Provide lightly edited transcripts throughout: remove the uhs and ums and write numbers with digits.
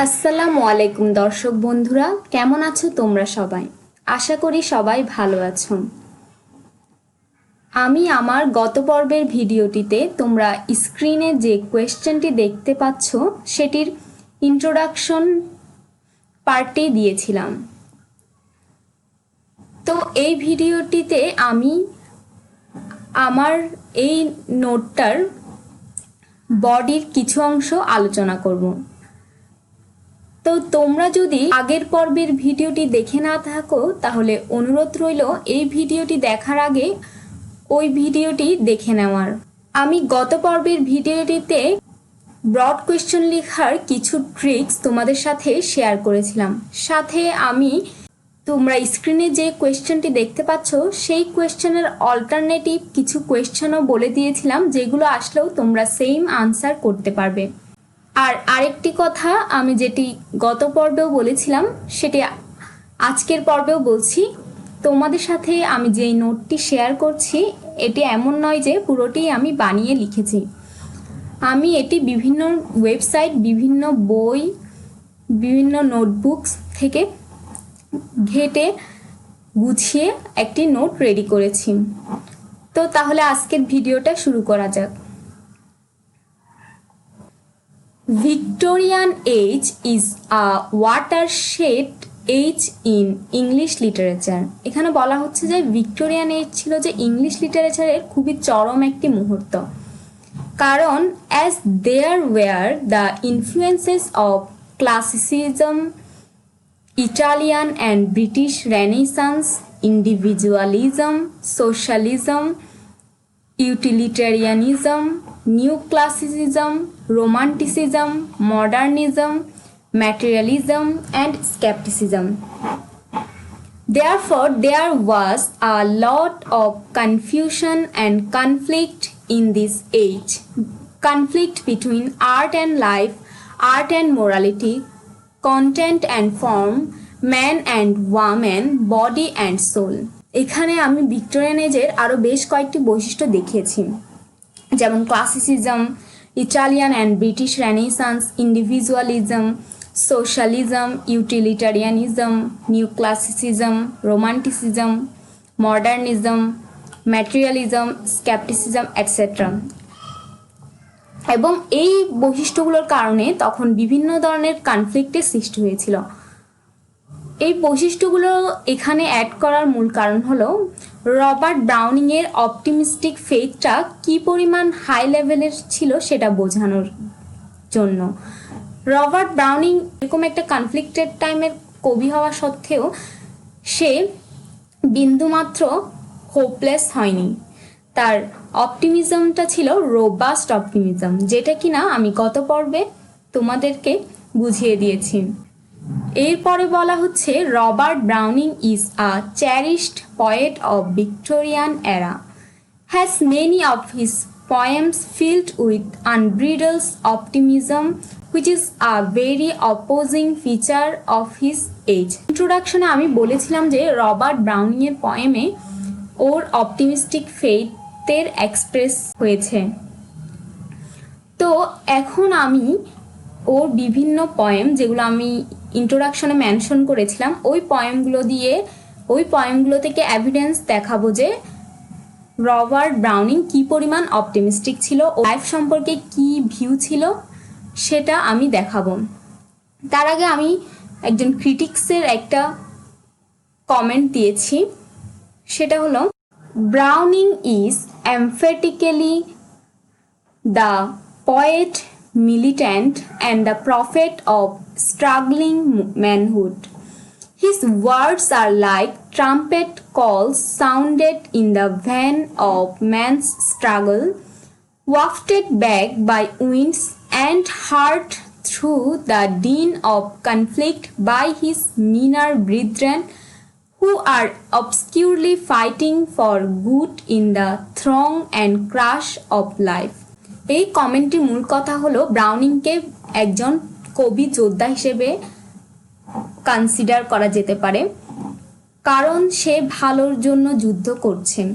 আসসালামু আলাইকুম দর্শক বন্ধুরা, কেমন আছো তোমরা সবাই? আশা করি সবাই ভালো আছো। আমি আমার গত পর্বের ভিডিওটিতে তোমরা স্ক্রিনে যে কোয়েশ্চেনটি দেখতে পাচ্ছ সেটির ইন্ট্রোডাকশন পার্টটি দিয়েছিলাম। তো এই ভিডিওটিতে আমি আমার এই নোটটার বডির কিছু অংশ আলোচনা করব। তো তোমরা যদি আগের পর্বের ভিডিওটি দেখে না থাকো তাহলে অনুরোধ রইল এই ভিডিওটি দেখার আগে ওই ভিডিওটি দেখে নেওয়ার। আমি গত পর্বের ভিডিওটিতে ব্রড কোয়েশ্চেন লেখার কিছু ট্রিক্স তোমাদের সাথে শেয়ার করেছিলাম। সাথে আমি তোমরা স্ক্রিনে যে কোয়েশ্চেনটি দেখতে পাচ্ছ সেই কোয়েশ্চেনের অল্টারনেটিভ কিছু কোয়েশ্চেনও বলে দিয়েছিলাম, যেগুলো আসলেও তোমরা সেম আনসার করতে পারবে। আর আরেকটি কথা আমি যেটি গত পর্বেও বলেছিলাম সেটি আজকের পর্বেও বলছি, তোমাদের সাথে আমি যেই নোটটি শেয়ার করছি এটি এমন নয় যে পুরোটি আমি বানিয়ে লিখেছি। আমি এটি বিভিন্ন ওয়েবসাইট, বিভিন্ন বই, বিভিন্ন নোটবুকস থেকে ঘেটে গুছিয়ে একটি নোট রেডি করেছি। তো তাহলে আজকের ভিডিওটা শুরু করা যাক। Victorian age is a watershed age in English literature. এখানে বলা হচ্ছে যে ভিক্টোরিয়ান এজ ছিল যে ইংলিশ লিটারেচারের খুবই চরম একটি মুহূর্ত, কারণ as there were the influences of classicism, Italian and British Renaissance, individualism, socialism, utilitarianism, new classicism, romanticism, modernism, materialism, and skepticism. Therefore, there was a lot of confusion and conflict in this age. Conflict between art and life, art and morality, content and form, man and woman, body and soul. এখানে আমি Victorian এজের আরও বেশ কয়েকটি বৈশিষ্ট্য দেখিয়েছি, যেমন classicism, Italian and British renaissance, individualism, socialism, utilitarianism, new classicism, romanticism, modernism, materialism, scepticism etcetera. এবং এই বৈশিষ্ট্যগুলোর কারণে তখন বিভিন্ন ধরনের কনফ্লিক্টের সৃষ্টি হয়েছিল। এই বৈশিষ্ট্যগুলো এখানে অ্যাড করার মূল কারণ হলো রবার্ট ব্রাউনিংয়ের অপটিমিস্টিক ফেথটা কী পরিমাণ হাই লেভেলের ছিল সেটা বোঝানোর জন্য। রবার্ট ব্রাউনিং এরকম একটা কনফ্লিক্টেড টাইমের কবি হওয়া সত্ত্বেও সে বিন্দুমাত্র হোপলেস হয়নি। তার অপটিমিজমটা ছিল রোবাস্ট অপটিমিজম, যেটা কিনা আমি গত পর্বে তোমাদেরকে বুঝিয়ে দিয়েছি। এরপরে বলা হচ্ছে Robert Browning is a cherished poet of Victorian era, has many of his poems filled with unbridled optimism, which is a very opposing feature of his age. ইন্ট্রোডাকশনে আমি বলেছিলাম যে রবার্ট ব্রাউনিংয়ের পয়েমে ওর অপটিমিস্টিক ফেথের এক্সপ্রেস হয়েছে। তো এখন আমি ওর বিভিন্ন পয়েম, যেগুলো আমি ইন্ট্রোডাকশনে মেনশন করেছিলাম, ওই পয়েমগুলো থেকে এভিডেন্স দেখাবো যে রবার্ট ব্রাউনিং কী পরিমাণ অপটিমিস্টিক ছিল, লাইফ সম্পর্কে কী ভিউ ছিল সেটা আমি দেখাবো। তার আগে আমি একজন ক্রিটিক্সের একটা কমেন্ট দিয়েছি, সেটা হলো Browning is emphatically the poet, militant, and the prophet of struggling manhood. His words are like trumpet calls sounded in the van of man's struggle, wafted back by winds and heard through the din of conflict by his meaner brethren, who are obscurely fighting for good in the throng and crush of life. এই কমেন্টটির মূল কথা হলো ব্রাউনিংকে একজন কবি যোদ্ধা হিসেবে consider করা যেতে পারে, কারণ সে ভালোর জন্য যুদ্ধ করছেন।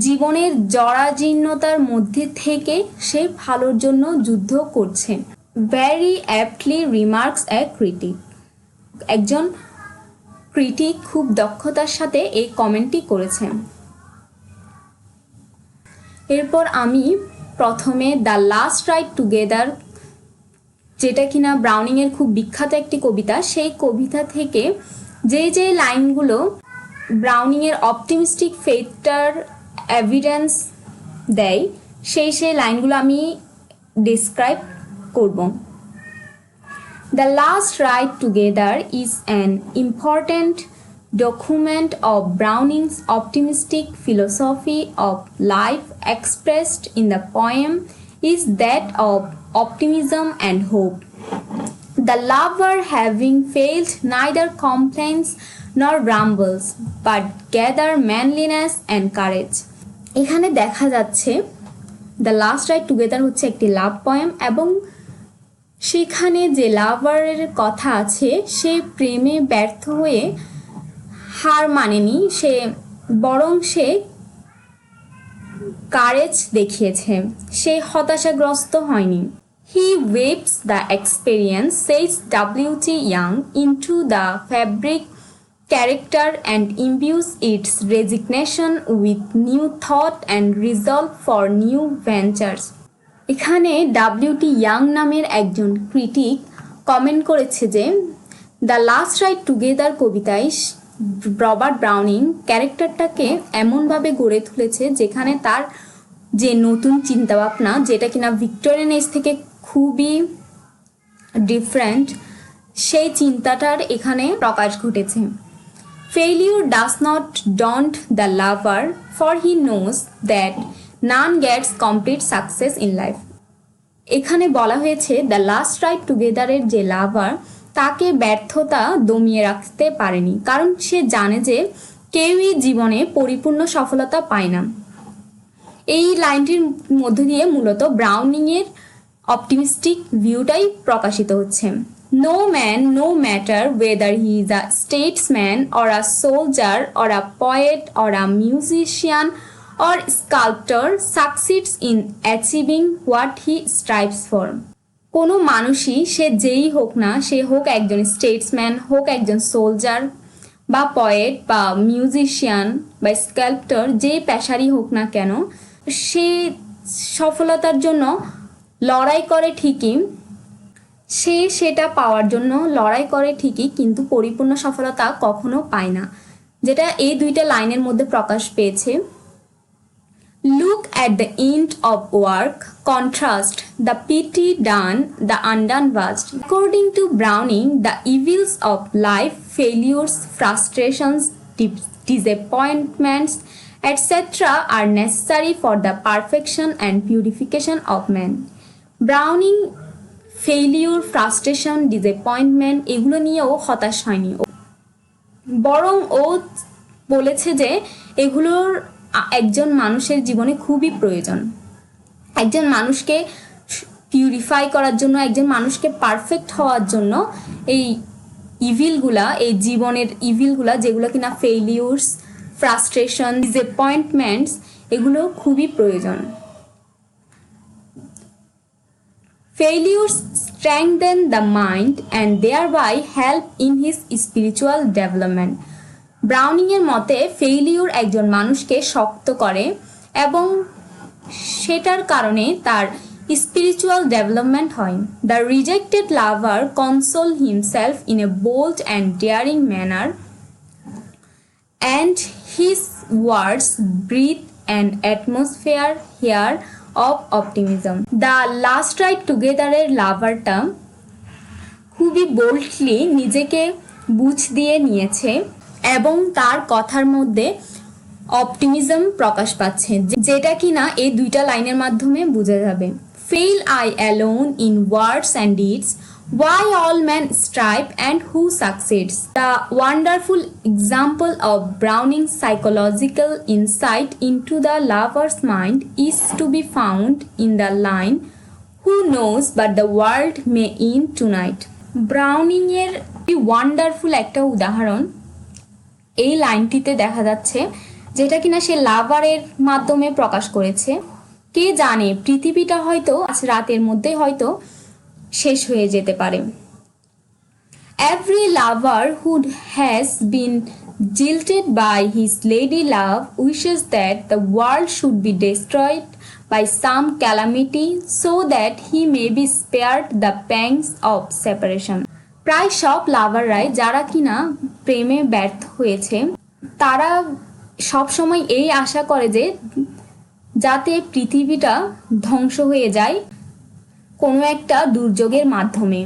জীবনের জরাজীর্ণতার মধ্যে থেকে সে ভালোর জন্য যুদ্ধ করছে। ভেরি অ্যাপ্টলি রিমার্কস এ ক্রিটিক। একজন ক্রিটিক খুব দক্ষতার সাথে এই কমেন্টটি করেছেন। এরপর আমি প্রথমে দ্য লাস্ট রাইড টুগেদার, যেটা কিনা ব্রাউনিংয়ের খুব বিখ্যাত একটি কবিতা, সেই কবিতা থেকে যে লাইনগুলো ব্রাউনিংয়ের অপটিমিস্টিক ফেথটার এভিডেন্স দেয় সেই লাইনগুলো আমি ডিসক্রাইব করব। The Last Ride Together is an important document of Browning's optimistic philosophy of life expressed in the poem is that of optimism and hope. The lover, having failed, neither complains nor grumbles, but gather manliness and courage. এখানে দেখা যাচ্ছে the last ride together হচ্ছে একটি লাভ poem এবং সেখানে যে লাভারের কথা আছে সে প্রেমে ব্যর্থ হয়ে হার মানেনি, সে বরং সে কারেজ দেখিয়েছে, সে হতাশাগ্রস্ত হয়নি। He weaves the experience, says W.T. Young, into the fabric character and imbues its resignation with new thought and resolve for new ventures. এখানে W.T. ইয়াং নামের একজন ক্রিটিক কমেন্ট করেছে যে দ্য লাস্ট রাইড টুগেদার কবিতায় Robert Browning ক্যারেক্টারটাকে এমনভাবে গড়ে তুলেছে যেখানে তার যে নতুন চিন্তাভাবনা, যেটা কিনা ভিক্টোরিয়ান এজ থেকে খুবই ডিফারেন্ট, সেই চিন্তাটার এখানে প্রকাশ ঘটেছে। Failure does not daunt the lover, for he knows that none gets complete success in life. এখানে বলা হয়েছে দ্য লাস্ট রাইড টুগেদারের যে লাভার, তাকে ব্যর্থতা দমিয়ে রাখতে পারেনি, কারণ সে জানে যে কেউই জীবনে পরিপূর্ণ সফলতা পায় না। এই লাইনটির মধ্য দিয়ে মূলত ব্রাউনিংয়ের অপটিমিস্টিক ভিউটাই প্রকাশিত হচ্ছে। No man, no matter whether he is a statesman or a soldier or a poet or a musician or sculptor, succeeds in achieving what he strives for. কোনো মানুষই, সে যেই হোক না, সে হোক একজন স্টেটসম্যান, হোক একজন সোলজার বা পয়েট বা মিউজিশিয়ান বা স্কাল্পটর, যে পেশারই হোক না কেন, সে সফলতার জন্য লড়াই করে ঠিকই, সে সেটা পাওয়ার জন্য লড়াই করে ঠিকই, কিন্তু পরিপূর্ণ সফলতা কখনো পায় না, যেটা এই দুইটা লাইনের মধ্যে প্রকাশ পেয়েছে। Look at the end of work, contrast the pity done, the undone vast. According to Browning, the evils of life, failures, frustrations, disappointments, etc. are necessary for the perfection and purification of man. Browning failure, frustration, disappointment এগুলো নিয়েও হতাশ হয়নি, বরং ও বলেছে যে এগুলোর একজন মানুষের জীবনে খুবই প্রয়োজন। একজন মানুষকে পিউরিফাই করার জন্য, একজন মানুষকে পারফেক্ট হওয়ার জন্য এই ইভিলগুলা, এই জীবনের ইভিলগুলা, যেগুলো কিনা ফেইলিউরস, ফ্রাস্ট্রেশন, ডিসঅ্যাপয়েন্টমেন্টস, এগুলো খুবই প্রয়োজন। Failures strengthen the mind and thereby help in his spiritual development. ব্রাউনিংয়ের মতে ফেইলিউর একজন মানুষকে শক্ত করে এবং সেটার কারণে তার স্পিরিচুয়াল ডেভেলপমেন্ট হয়। The rejected lover console himself in a bold and daring manner and his words breathe and atmosphere here of optimism. The last ride টুগেদারের লাভারটা খুবই বোল্ডলি নিজেকে বুঝ দিয়ে নিয়েছে এবং তার কথার মধ্যে অপটিমিজম প্রকাশ পাচ্ছে, যেটা কিনা এই দুইটা লাইনের মাধ্যমে বোঝা যাবে। Fail I alone in words and deeds, why all men strive and who succeeds. The wonderful example of Browning's psychological insight into the lover's mind is to be found in the line, who knows but the world may end tonight. ব্রাউনিংয়ের wonderful একটা উদাহরণ এই লাইনটিতে দেখা যাচ্ছে যেটা কিনা সে লাভারের মাধ্যমে প্রকাশ করেছে। কে জানে পৃথিবীটা হয়তো আজ রাতের মধ্যে হয়তো শেষ হয়ে যেতে পারে। Every lover who has been jilted by his lady love wishes that the world should be destroyed by some calamity so that he may be spared the pangs of separation. প্রায় সব লাভাররাই যারা কিনা প্রেমে ব্যর্থ হয়েছে তারা সব সময় এই আশা করে যে যাতে পৃথিবীটা ধ্বংস হয়ে যায় কোনো একটা দুর্যোগের মাধ্যমে,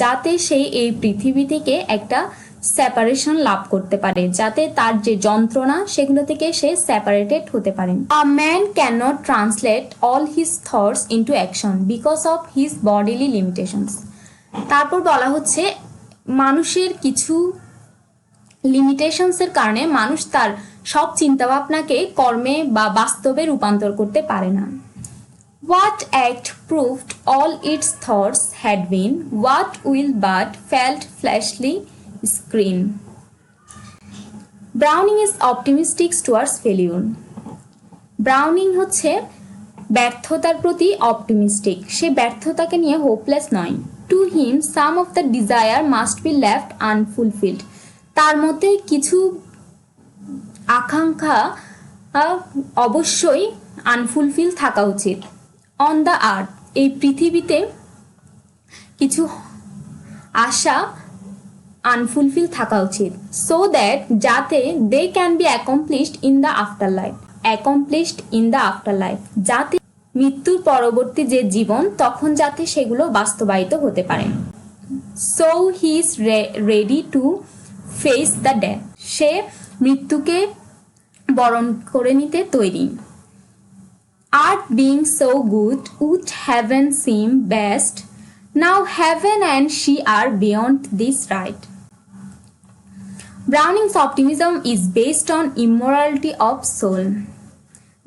যাতে সে এই পৃথিবী থেকে একটা সেপারেশন লাভ করতে পারে, যাতে তার যে যন্ত্রণা সেগুলো থেকে সে সেপারেটেড হতে পারে। A man can not translate all his thoughts into action because of his bodily limitations. তারপর বলা হচ্ছে মানুষের কিছু লিমিটেশনসের কারণে মানুষ তার সব চিন্তাভাবনাকে কর্মে বা বাস্তবে রূপান্তর করতে পারে না। What act proved all its thoughts had been, what will but felt fleshly screen. Browning is optimistic towards failure. Browning হচ্ছে ব্যর্থতার প্রতি অপটিমিস্টিক, সে ব্যর্থতাকে নিয়ে হোপলেস নয়। To him some of the desire must be left unfulfilled, তার মধ্যে কিছু আকাঙ্ক্ষা অবশ্যই আনফুলফিল থাকা উচিত। অন দ্য আর্থ, এই পৃথিবীতে কিছু আশা আনফুলফিল থাকা উচিত। সো দ্যাট যাতে they can be accomplished in the afterlife, accomplished in the afterlife, যাতে মৃত্যুর পরবর্তী যে জীবন তখন যাতে সেগুলো বাস্তবায়িত হতে পারে। So he is ready to face the death, সে মৃত্যুকে বরণ করে নিতে তৈরি। Art being so good, would heaven seem best? Now heaven and she are beyond this right. Browning's optimism is based on immorality of soul,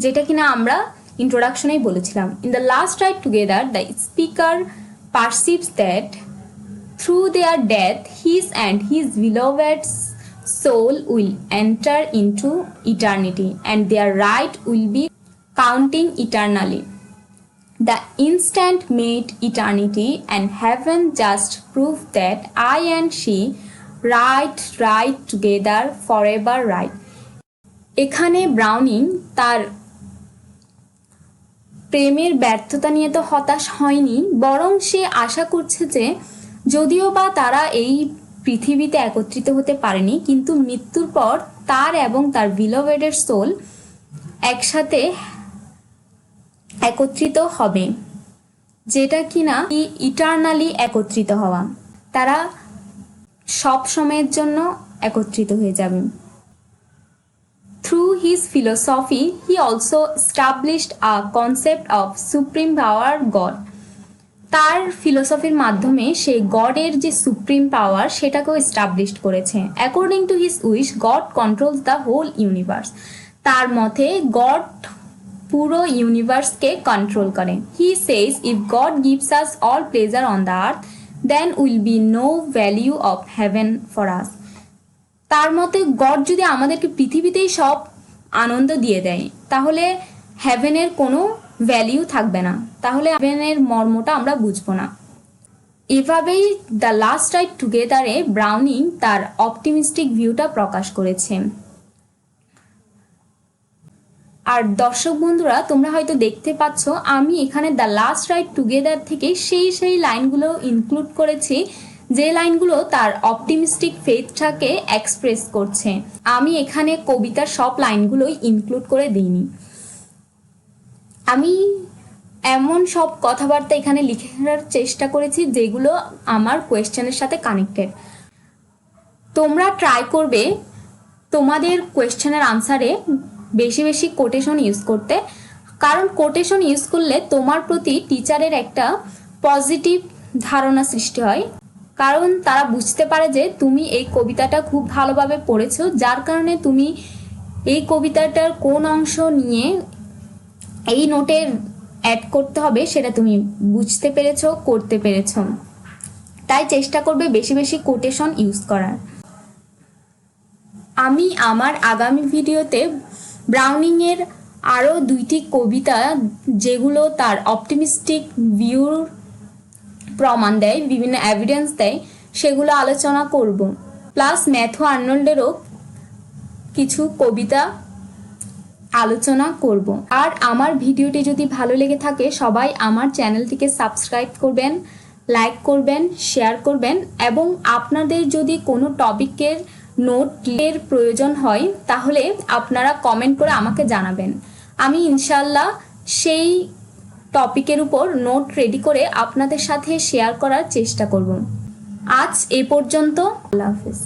যেটা কিনা আমরা ইন্ট্রোডাকশনেই বলেছিলাম। In the last ride together, the speaker perceives that through their death, his and his beloved's soul will enter into eternity, and their ride will be counting eternally. The instant made eternity, and heaven just proved that I and she ride together forever right. এখানে Browning তার প্রেমের ব্যর্থতা নিয়ে তো হতাশ হয়নি, বরং সে আশা করছে যে যদিও বা তারা এই পৃথিবীতে একত্রিত হতে পারেনি, কিন্তু মৃত্যুর পর তার এবং তার বিলোভেডের সোল একসাথে একত্রিত হবে, যেটা কিনা ইটারনালি একত্রিত হওয়া, তারা সব সময়ের জন্য একত্রিত হয়ে যাবে। Through his philosophy, he also established a concept of supreme power God. তার ফিলোসফির মাধ্যমে সে গডের যে সুপ্রিম পাওয়ার সেটাকেও এস্টাবলিশড করেছে। According to his wish God controls the whole universe, তার মতে গড পুরো ইউনিভার্সকে কন্ট্রোল করে। He says if God gives us all pleasure on the earth then will be no value of heaven for us. তার মতে god যদি আমাদেরকে পৃথিবীতেই সব আনন্দ দিয়ে দেয় তাহলে হেভেনের কোনো ভ্যালিউ থাকবে না, তাহলে হেভেনের মর্মটা আমরা বুঝবো না। এভাবেই দ্য লাস্ট রাইড টুগেদারে ব্রাউনিং তার অপটিমিস্টিক ভিউটা প্রকাশ করেছে। আর দর্শক বন্ধুরা, তোমরা হয়তো দেখতে পাচ্ছ আমি এখানে দ্য লাস্ট রাইড টুগেদার থেকে সেই লাইনগুলো ইনক্লুড করেছি যে লাইনগুলো তার অপটিমিস্টিক ফেথটাকে এক্সপ্রেস করছে। আমি এখানে কবিতার সব লাইনগুলোই ইনক্লুড করে দিইনি। আমি এমন সব কথাবার্তা এখানে লিখার চেষ্টা করেছি যেগুলো আমার কোয়েশ্চেনের সাথে কানেক্টেড। তোমরা ট্রাই করবে তোমাদের কোয়েশ্চেনের আনসারে বেশি বেশি কোটেশন ইউজ করতে, কারণ কোটেশন ইউজ করলে তোমার প্রতি টিচারের একটা পজিটিভ ধারণা সৃষ্টি হয়, কারণ তারা বুঝতে পারে যে তুমি এই কবিতাটা খুব ভালোভাবে পড়েছো, যার কারণে তুমি এই কবিতাটার কোন অংশ নিয়ে এই নোটে অ্যাড করতে হবে সেটা তুমি বুঝতে পেরেছো, করতে পেরেছো। তাই চেষ্টা করবে বেশি বেশি কোটেশন ইউজ করার। আমি আমার আগামী ভিডিওতে ব্রাউনিংয়ের আরও 2টি কবিতা যেগুলো তার অপটিমিস্টিক ভিউর প্রমাণ দেয়, বিভিন্ন এভিডেন্স দেয়, সেগুলো আলোচনা করব। প্লাস ম্যাথু আর্নল্ডেরও কিছু কবিতা আলোচনা করব। আর আমার ভিডিওটি যদি ভালো লেগে থাকে সবাই আমার চ্যানেলটিকে সাবস্ক্রাইব করবেন, লাইক করবেন, শেয়ার করবেন এবং আপনাদের যদি কোনো টপিকের নোটের প্রয়োজন হয় তাহলে আপনারা কমেন্ট করে আমাকে জানাবেন। আমি ইনশাল্লাহ সেই টপিকের উপর নোট রেডি করে আপনাদের সাথে শেয়ার করার চেষ্টা করব। আজ এ পর্যন্ত। আল্লাহ হাফেজ।